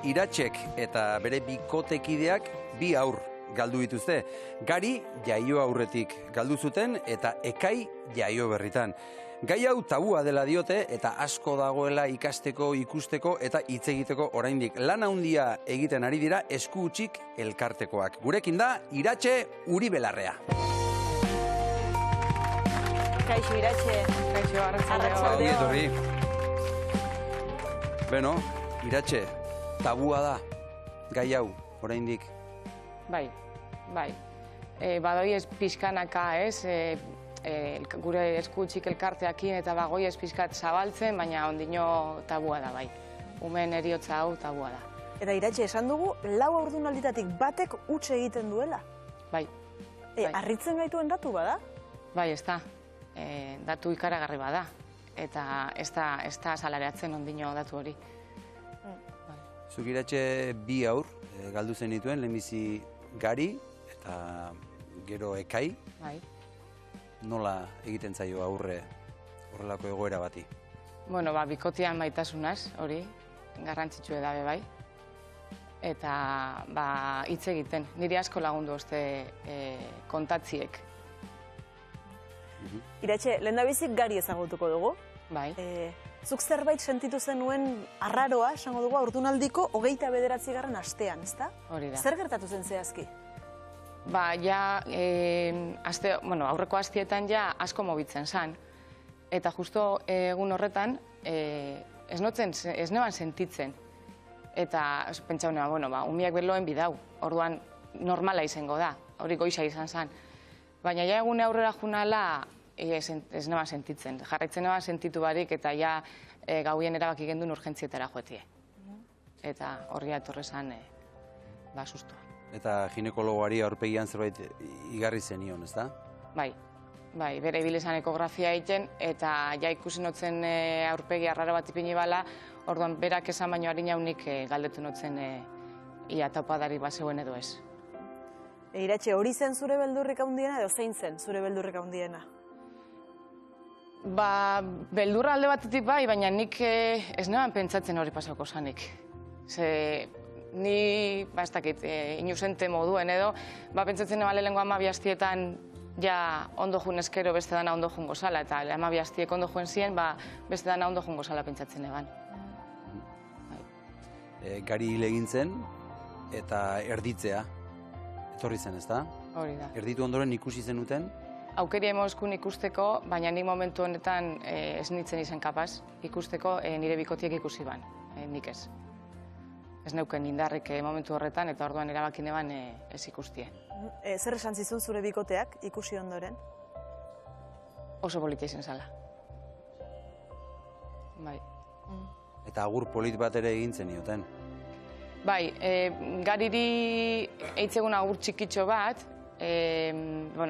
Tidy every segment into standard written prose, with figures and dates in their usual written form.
Iratsek eta bere bikotekideak 2 haur galdu dituzte. Gari jaio aurretik galdu zuten eta Ekai jaio berritan. Gai hau tabua dela diote eta asko dagoela ikasteko, ikusteko eta hitz egiteko oraindik. Lan handia egiten ari dira esku hutsik elkartekoak. Gurekin da Iratxe Uribelarrea. Kaixo, Iratxe. Kaixo, arratsaldeo. Etorri. Beno, Iratxe, tabua da gai hau oraindik. Bai. Badoi ez pixkanaka, ez? Gure eskutsik elkarteakin eta bagoi ez pixkat zabaltzen, baina ondino tabua da, bai. Umen eriotza hau tabua da. Eta Iratxe, esan dugu, 4 haurdunalditatik batek huts egiten duela. Bai. Harritzen gaituen datu bada? Bai, ez da. Datu ikaragarri bada. Eta ez da salareatzen ondino datu hori. Zuk Iratxe 2 haur galdu zen dituen, lehenbizi Gari eta gero Ekai. Bai. Nola egiten zaio aurre horrelako egoera bati? Bueno, bikotean maitasunaz, hori, garrantzitsue dabe bai. Eta hitz egiten, niri asko lagundu oste kontatziek. Iratxe, lehendabizik Gari ezagutuko dugu. Bai. Zuk zerbait sentitu zenuen arraroa, esango dugu, haurdunaldiko 29. astean, ezta? Hori da. Zer gertatu zen zehazki? Aurreko astietan ja asko mobitzen zan. Eta justo egun horretan ez neban sentitzen. Eta pentsa umiak beloen bidau, orduan normala izango da, hori goiza izan zan. Baina ja egune aurrera junala ez neban sentitzen. Jarraitzen neban sentitu barik eta ja gauien erabaki gendun urgentzietara joetie. Eta horria etorrezan sustoa. Eta ginekologoari aurpegian zerbait igarri zenion, ez da? Bai, bere ibilizan ekografia egiten, eta ja ikusi notzen aurpegi arraro bat ipini bala, orduan berak esan baino harinaunik galdetu notzen ia taupadari bazeuen edo ez. Iratxe, hori zen zure beldurrik handiena edo zein zen zure beldurrik handiena? Beldurra alde batetik bai, baina nik ez neban pentsatzen hori pasako zanik. Ni, ez dakit, inusente moduen edo, pentsatzen nebale lehenko 12 hastietan ja ondo jun eskero beste dana ondo jun gozala, eta 12 hastiek ondo juen ziren, beste dana ondo jun gozala pentsatzen neban. Gari hil egin zen eta erditzea etorri zen, ez da? Hori da. Erditu ondoren ikusi zenuten? Aukeri emozkun ikusteko, baina nik momentu honetan ez nintzen izan kapaz ikusteko nire bikotiek ikusi ban, nik ez. Ez neuken indarrik momentu horretan, eta orduan erabaki neban ez ikustie. Zer esan zizun zure bikoteak ikusi ondoren? Oso polita izan zala. Bai. Eta agur polit bat ere egin zenioten? Bai, Gariri eitzegun agur txikitxo bat,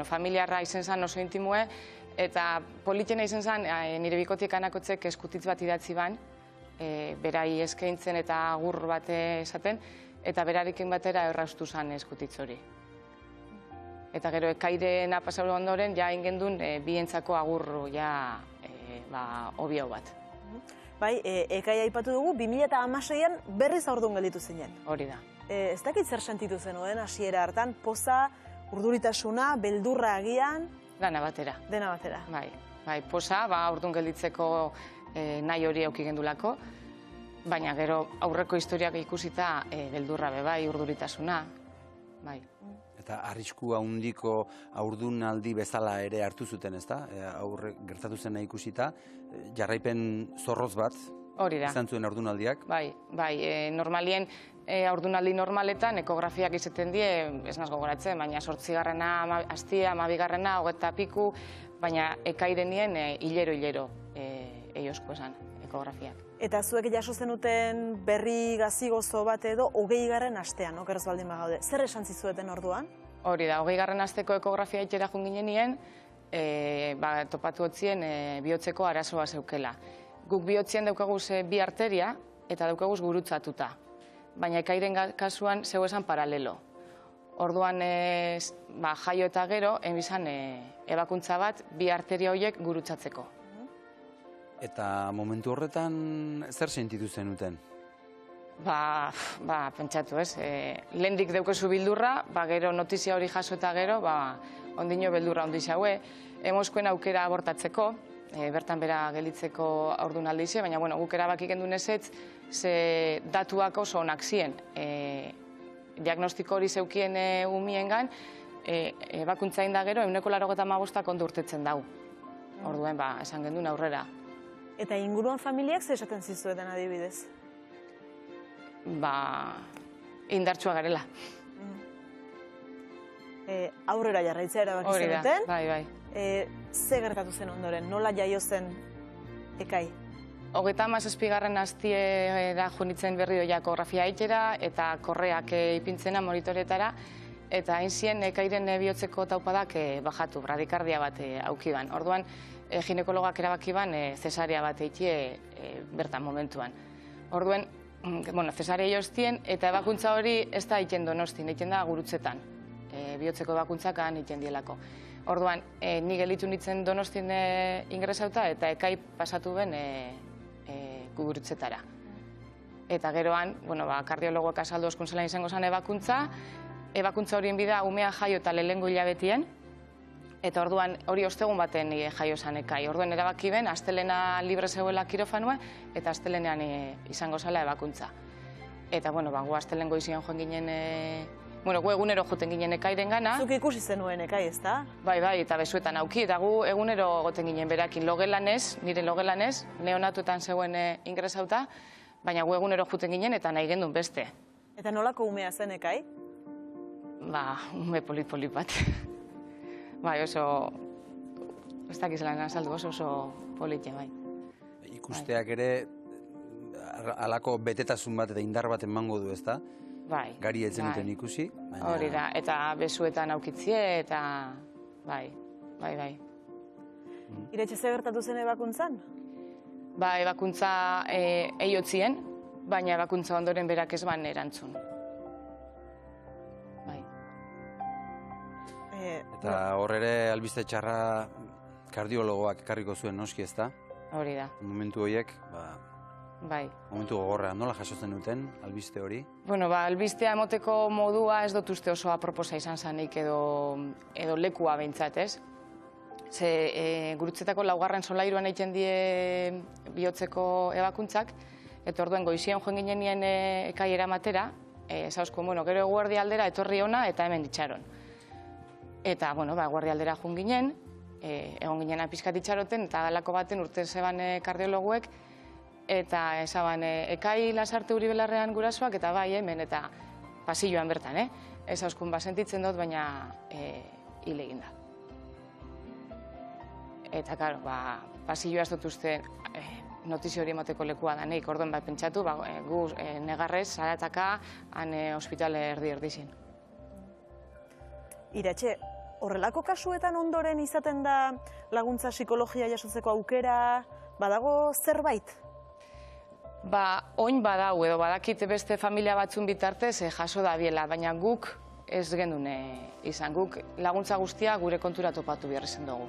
familiarra izen zan oso intimue, eta politena izen zan nire bikotiek anakotzek eskutitz bat idatzi ban, berai eskaintzen eta agur bat esaten, eta berarekin batera erraustu zan eskutitz hori. Eta gero Ekairena pasauru ondoren, ja ingendun bientzako agurru ja obio bat. Bai, Ekai aipatu dugu, 2016an berriz haurdun gelditu zinen. Hori da. Ez dakit zer sentitu zenuen hasiera hartan, poza, urduritasuna, beldurra agian? Dena batera. Dena batera. Bai, poza, haurdun gelditzeko nahi hori auki gendulako, baina gero aurreko historiak ikusita beldurra bai, urduritasuna, bai. Eta arrisku handiko haurdunaldi bezala ere hartu zuten, ez da? Aurre gertatu zena ikusita, jarraipen zorroz bat izan zuen haurdunaldiak? Bai, normalien haurdunaldi normaletan ekografiak izaten die, ez naz gogoratzen, baina 8. hastia, 12. hogeta piku, baina Ekairenien hilero eiosko esan, ekografiak. Eta zuek jaso zenuten berri gazigozo bat edo 20. astean, okerrez baldin bagaude. Zer esan zizueten orduan? Hori da, 20. asteko ekografia itxera jun ginenien, topatu otzien bihotzeko arazoa zeukela. Guk bihotzien daukaguz 2 arteria eta daukaguz gurutzatuta. Baina Ekairen kasuan zeu esan paralelo. Orduan jaio eta gero, enbizan ebakuntza bat 2 arteria horiek gurutzatzeko. Eta momentu horretan zer sentitu zenuten? Pentsatu ez. Lehendik deukezu bildurra, gero notizia hori jaso eta gero, ondino beldurra ondiz haue. Emoskuen aukera abortatzeko, bertan bera gelitzeko aurdun ize, baina guk erabaki gendu nezetz, ze datuak oso onak ziren. Diagnostiko hori zeukien umiengan, ebakuntza inda gero, 185 ondo urtetzen dau. Orduen, esan gendun aurrera. Eta inguruan familiak ze esaten zizuetan adibidez? Indartsua garela. Aurrera jarraitzea erabaki zenuten. Bai. Ze gertatu zen ondoren, nola jaio zen Ekai? 37. astiera junitzen berri doia ekografia eitera eta korreak ipintzena monitoretara, eta hain zien Ekairen bihotzeko taupadak bajatu, bradikardia bat aukiban. Orduan, ginekologak erabakiban zesarea bat eitie bertan momentuan. Orduen, zesarea joztien, eta ebakuntza hori ez da egiten Donostin, egiten da Gurutzetan. Bihotzeko ebakuntzak han egiten dielako. Orduan, ni gelitu nintzen Donostin ingresauta eta Ekai pasatu ben Gurutzetara. Eta geroan, kardiologoak azaldu oskuntzelan izango zen ebakuntza horien bida umea jaio eta lehengo hilabetien, eta orduan hori ostegun baten jaio zen Ekai. Orduan erabaki ben, astelena libre zeuela kirofanua, eta astelenean izango zela ebakuntza. Eta, gu astelengo izan joan ginen, gu egunero joten ginen Ekairen gana. Zuk ikusi zenuen Ekai, ez da? Bai, eta besuetan auki, eta gu egunero goten ginen berakin logelanez, nire logelanez, neonatuetan zegoen ingresauta, baina gu egunero joten ginen eta nahi gendun beste. Eta nolako umea zen Ekai? Ume polit bat. Oso, ez dakizelan azaldu, oso politia, bai. Ikusteak ere, alako betetasun bat eta indar bat emango du, ez da? Bai. Gari etzen duten ikusi. Hori da, eta besuetan aukitzie, eta bai. Iretxe ze gertatu zen ebakuntzan? Ebakuntza eiotzien, baina ebakuntza ondoren berak ez ban erantzun. Eta hor ere albiste txarra kardiologoak ekarriko zuen noski, ez da? Hori da. Momentu horiek, momentu gogorra, nola jasotzen duten albiste hori? Albistea emoteko modua ez dut uste oso aproposa izan zanik edo lekua behintzat, ez? Ze Gurutzetako 4. solairuan egiten die bihotzeko ebakuntzak, eta orduen goizien joan ginen nien Ekai eramatera, zauzko, gero eguerdi aldera etorri ona eta hemen ditxaron. Eta, eguerdi aldera joan ginen, egon ginen pixkat itxaroten, eta dalako baten urte zeban kardiologuek, eta esaban Ekai Lasarte Uribelarrean gurasoak, eta bai hemen, eta pasilloan bertan, ez hauskun sentitzen dut, baina hil egin da. Eta, karo, pasilloa ez dut uste notizio hori emoteko lekua da, neik orduan pentsatu, gu negarrez, zarataka, han ospitale erdi-erdizin. Iratxe, horrelako kasuetan ondoren izaten da laguntza psikologia jasotzeko aukera, badago zerbait? Oin badau, edo badakit beste familia batzun bitartez jaso da biela, baina guk ez gendun izan. Guk laguntza guztia gure kontura topatu behar izan dugu.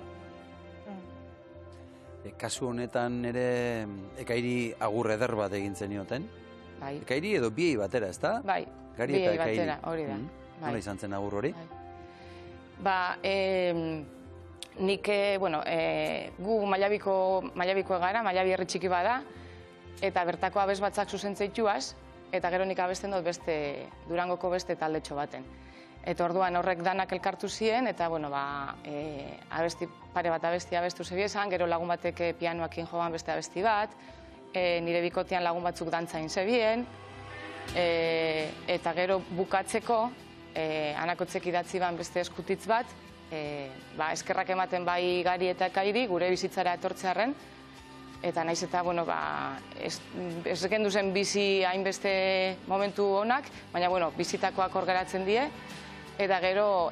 Kasu honetan ere Ekairi agur eder bat egin zenioten? Bai. Ekairi edo biei batera, ez da? Bai, biei batera, hori da. Nola izan zen agur hori? Nik, gu Mallabiko gara, Mallabi herri txiki bada, eta bertako abez batzak zuzentzeituaz, eta gero nik abesten dut Durangoko beste taldetxo baten. Eta orduan horrek danak elkartu ziren, eta pare bat abesti abestu zebiezan, gero lagun batek pianoakin joan beste abesti bat, nire bikotean lagun batzuk dantzain zebien, eta gero bukatzeko, anakotzek idatzi ban beste eskutitz bat, eskerrak ematen bai Gari eta Ekairi, gure bizitzara etortzearen, eta naiz eta, ez gendu zen bizi hainbeste momentu honak, baina, bizitakoak hor geratzen die, eta gero,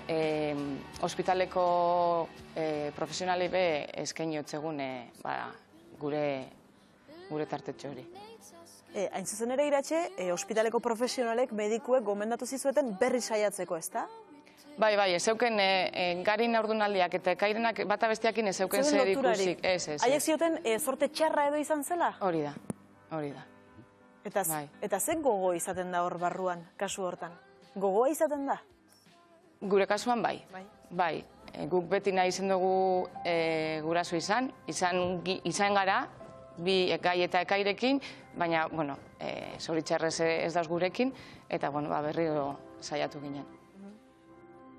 ospitaleko profesionalei be eskaini otzegun gure tartetxo hori. Hain zuzen ere Iratxe, ospitaleko profesionalek medikuek gomendatu zizueten berri saiatzeko, ez da? Bai, ez zeuken Garin aurdunaldiak eta Ekairenak bata bestiakin ez zeuken zer ikusik. Haiek zioten zorte txarra edo izan zela? Hori da. Eta ze gogo izaten da hor barruan, kasu hortan? Gogoa izaten da? Gure kasuan bai. Bai. Guk beti nahi izan dugu guraso izan gara, bi gai eta ekairekin, baina, bueno, zoritxarrez ez dauz gurekin, eta, bueno, berriro saiatu ginen.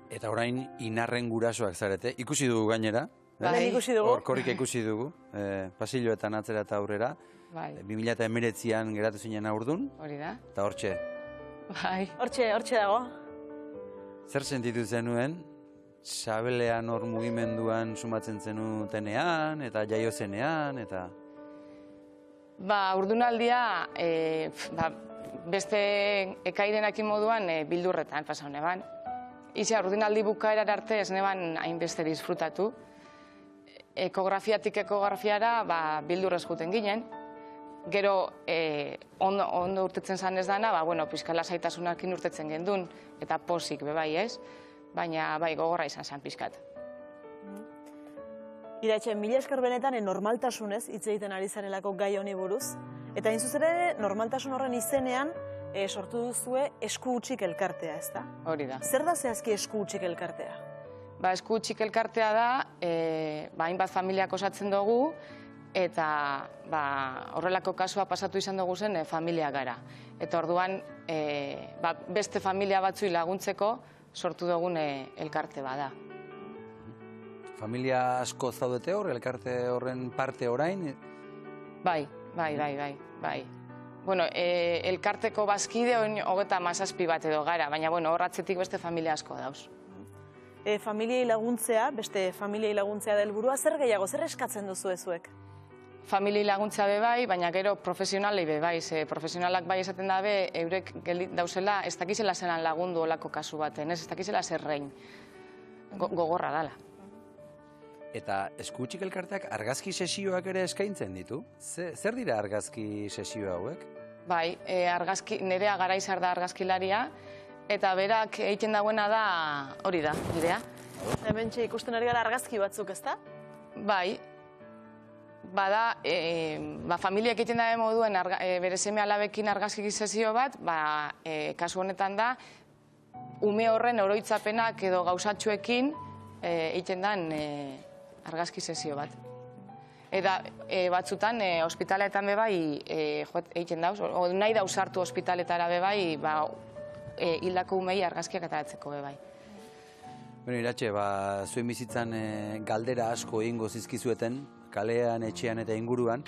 Eta orain inarren gurasoak zarete, ikusi dugu gainera. Bai, ikusi dugu. Hor korrika ikusi dugu, pasilloetan atzera eta aurrera. 2019an geratu zinen aurdun. Hori da. Eta hortxe. Bai. Hortxe dago. Zer sentitu zenuen, sabelean hor mugimenduan sumatzen zenutenean, eta jaio zenean, eta... Urdunaldia, beste ekairenak moduan bildurretan pasau neban. Iza, urdunaldi bukaerar arte ez neban hainbeste disfrutatu. Ekografiatik ekografiara bildurrez juten ginen. Gero, ondo urtetzen zan ez dana, pizkala zaitasunakin urtetzen gendun, eta posik bebai ez, baina gogorra izan zan pizkat. Iratxe, mila esker benetan normaltasunez hitz egiten ari zarelako gai honi buruz, eta hain zuzen ere normaltasun horren izenean sortu duzue esku hutsik elkartea, ez da? Hori da. Zer da zehazki esku hutsik elkartea? Esku hutsik elkartea da, hainbat familiak osatzen dugu, eta horrelako kasua pasatu izan dugu zen familia gara. Eta orduan beste familia batzui laguntzeko sortu dugun elkarte bada. Familia asko zaudete hor, elkarte horren parte orain? Bai. Bueno, elkarteko bazkide 37 bat edo gara, baina hor atzetik beste familia asko dauz. Familiei laguntzea, beste familiei laguntzea da helburua, zer gehiago, zer eskatzen duzu ezuek? Familiei laguntza bebai, baina gero profesionalei bebai, profesionalak bai esaten dabe, eurek dauzela, ez dakizela zelan lagundu olako kasu baten, ez dakizela zerrein, gogorra dala. Eta esku hutsik elkarteak argazki sesioak ere eskaintzen ditu? Zer dira argazki sesio hauek? Bai, Nerea Garaizar da argazkilaria, eta berak egiten dagoena da hori da, Nerea. Hementxe ikusten ari gara argazki batzuk, ez da? Bai, bada, familiak egiten dabe moduen bere seme alabekin argazki sesio bat, kasu honetan da, ume horren oroitzapenak edo gauzatxuekin egiten dan argazki sesio bat. Eta batzutan, ospitaletan bebai egiten dauz, nahi dauz hartu ospitaletara bebai, hildako umei argazkiak ataratzeko bebai. Bueno, Iratxe, zuen bizitzan galdera asko egingo zizkizueten, kalean, etxean eta inguruan,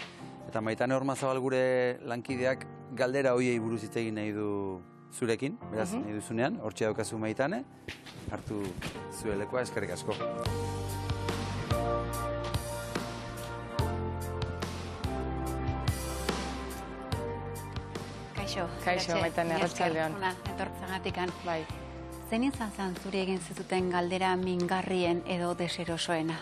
eta Maitane Ormazabal gure lankideak galdera hoiei buruz hitz egin nahi du zurekin, beraz, nahi duzunean, hortxe daukazu Maitane, hartu zuelekoa, eskerrik asko. Kaixo, Maitane, arratsaldeon. Etortzagatikan. Bai. Zein izan zen zuri egin zituten galdera mingarrien edo deserosoena?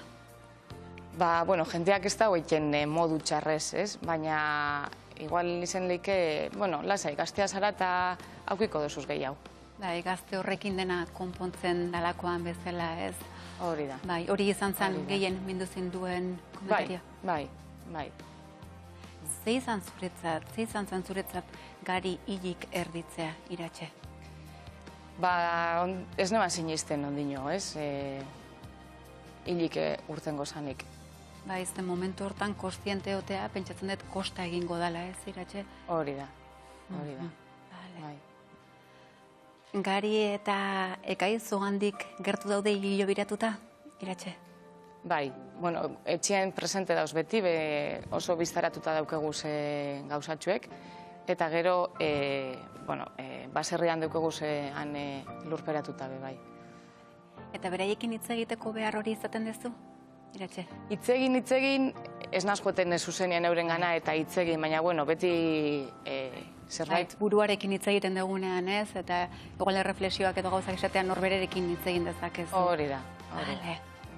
Jendeak ez da hoiten modu txarrez, ez? Baina, igual izan leike, lasai, gaztea zara eta aukiko dozuz gehiago. Bai, gazte horrekin dena konpontzen dalakoan bezala, ez? Hori da. Bai, hori izan zen gehien minduzin duen komentario? Bai. Ze izan zuretzat gari hilik erditzea, Iratxe? Ez neban sinisten ondino, ez? Hilik urtengo zanik. Ez den momentu hortan kostiente otea, pentsatzen dut kosta egingo dala, ez, Iratxe? Hori da. Gari eta ekai zogandik gertu daude hilo biratuta, Iratxe? Bai, etxean presente dauz beti, oso biztaratuta daukegu gauzatxuek, eta gero, baserrian daukegu han lurperatuta be bai. Eta beraiekin hitz egiteko behar hori izaten duzu, Iratxe? Hitz egin, ez nazkoeten zuzenean euren gana eta hitz egin, baina beti zerbait... Buruarekin hitz egiten dugunean ez, eta igual erreflexioak edo gauzak esatean norbererekin hitz egin dezakezu. Hori da.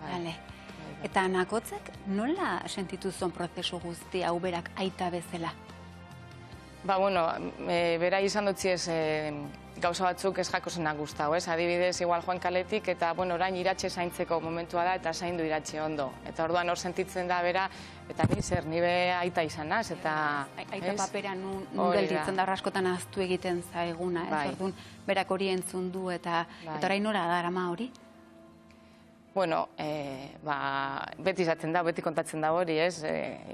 Bale. Eta Anakotzek nola sentitu zuen prozesu guzti hau berak aita bezala? Ba, bueno, bera izan dutzi ez gauza batzuk ez jakosenak guztau, ez? Adibidez, igual joan kaletik, eta, bueno, orain iratxe zaintzeko momentua da, eta zaindu iratxe ondo. Eta orduan hor sentitzen da bera, eta ni zer, nibe aita izan naz, eta... Aita papera nun gelditzen da askotan ahaztu egiten zaiguna, ez? Orduan, berak hori entzun du, eta orain nora darama hori? Bueno, beti izaten da, beti kontatzen da hori, ez?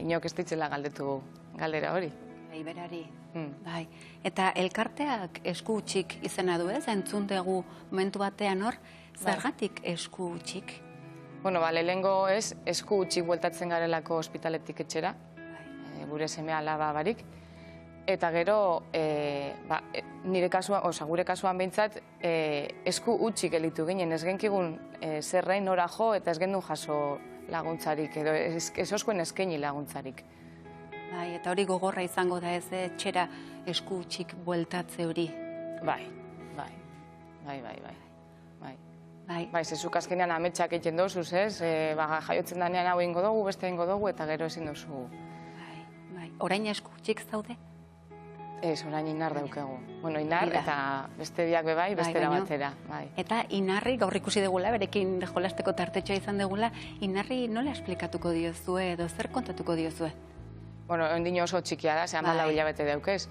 Inok ez ditzela galdetu galdera hori. Berari, bai. Eta elkarteak esku utxik izena du, ez? Entzun dugu momentu batean hor, zergatik esku utxik? Bueno, lehengo ez, esku utxik bueltatzen garelako ospitaletik etxera, gure semea alaba barik. Eta gero, nire kasuan, gure kasuan behintzat, esku utxik elitu ginen, ez genkigun zerrein nora jo eta ez gendun jaso laguntzarik, edo ez oskoen eskeni laguntzarik. Bai, eta hori gogorra izango da ez, etxera esku utxik bueltatze hori. Bai. Bai, zezuk azkenean ametsak egiten dozuz, ez? Jaiotzen danean hau ingo dugu, beste ingo dugu, eta gero ezin duzu. Bai, orain esku utxik zaude? Ez, orain inar daukegu. Bueno, inar eta beste biak bebai, bestera batera. Eta inarri, gaur ikusi degula, berekin jolasteko tartetxoa izan degula, inarri nola esplikatuko diozue edo zer kontatuko diozue? Bueno, ondino oso txikia da, zehan bala hilabete daukez,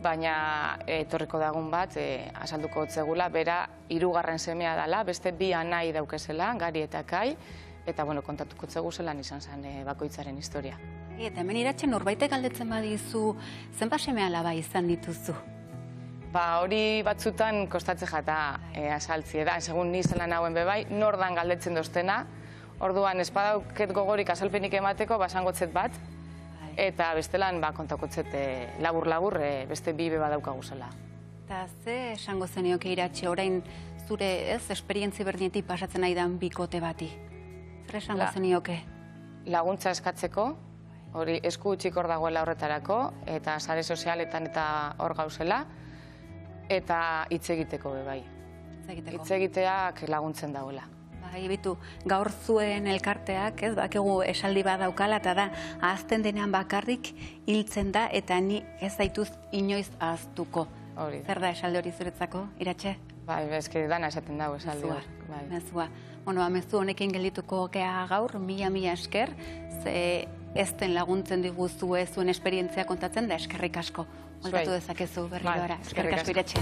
baina etorriko dagun bat, azalduko otzegula, bera hirugarren semea dela, beste bi anai daukezela, Gari eta Kai, eta bueno, kontatuko otzegu zelan izan zen bakoitzaren historia. Eta hemen iratxe norbaitek galdetzen badizu, zenbat seme alaba izan dituzu? Ba, hori batzutan kostatze jata azaltzi, da, segun ni zelan hauen bebai, nordan galdetzen doztena, orduan espadauket gogorik azalpenik emateko, basangotzet bat, eta bestelan kontakotzet labur-labur beste bi beba daukaguzela. Eta ze esango zenioke iratxe, orain zure esperientzi berdinetik pasatzen nahi dan bikote bati? Zer esango zenioke? Laguntza eskatzeko, hori esku utxik hor dagoela horretarako, eta sare sozialetan eta hor gauzela, eta hitz egiteko bebai. Hitz egiteak laguntzen dagoela. Bitu, gaur zuen elkarteak, ez, bakigu esaldi bat daukala, eta da, ahazten denean bakarrik hiltzen da, eta ni ez zaituz inoiz ahaztuko. Zer da esaldi hori zuretzako, iratxe? Bai, bezke dana esaten dago esaldi hori. Mezua. Bueno, mezu honekin geldituko gea gaur, mila esker, ze ez den laguntzen diguzue zuen esperientzia kontatzen da, eskerrik asko. Oltatu dezakezu berri gara. Eskerrik asko, iratxe.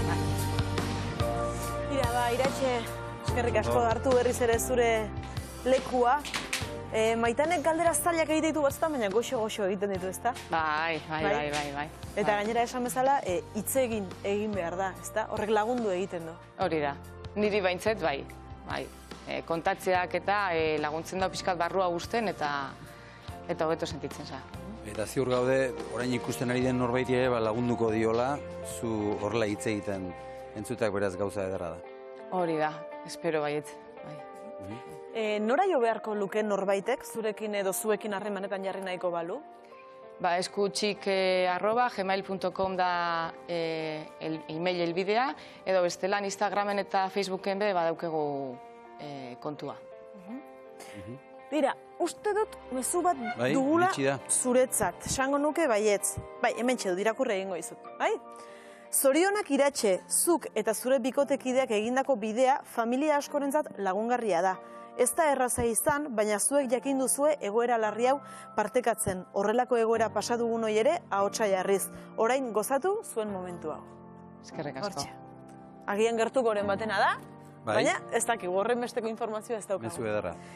Iratxe, eskerrik asko hartu berriz ere zure lekua. Maitanek galdera zailak egite ditu batzutan, baina goxo-goxo egiten ditu, ezta? Bai. Eta gainera esan bezala, hitz egin behar da, ezta? Horrek lagundu egiten du. Hori da, niri baintzet, bai. Kontatzeak eta laguntzen da pixkat barrua guzten eta hobeto sentitzen za. Eta ziur gaude, orain ikusten ari den norbaiti ere lagunduko diola, zu horrela hitz egiten entzuteak beraz gauza ederra da. Hori da, espero baiet. Nora jo beharko luke norbaitek, zurekin edo zuekin harremanetan jarri nahiko balu? eskutxik@gmail.com da e-mail helbidea, edo bestelan Instagramen eta Facebooken be badaukegu kontua. Dira, uste dut mezu bat dugula zuretzat. Esango nuke baietz. Bai, hemen txedu, irakurre egingo izut. Bai? Zorionak iratxe, zuk eta zure bikotekideak egindako bidea familia askorentzat lagungarria da. Ez da erraza izan, baina zuek jakin duzue egoera larri hau partekatzen. Horrelako egoera pasadugun hoi ere, ahotsa jarriz. Orain gozatu zuen momentu hau. Eskerrik asko. Agian gertuko oren batena da, baina ez dakigu horren besteko informazioa ez daukagu. Mezu edarra.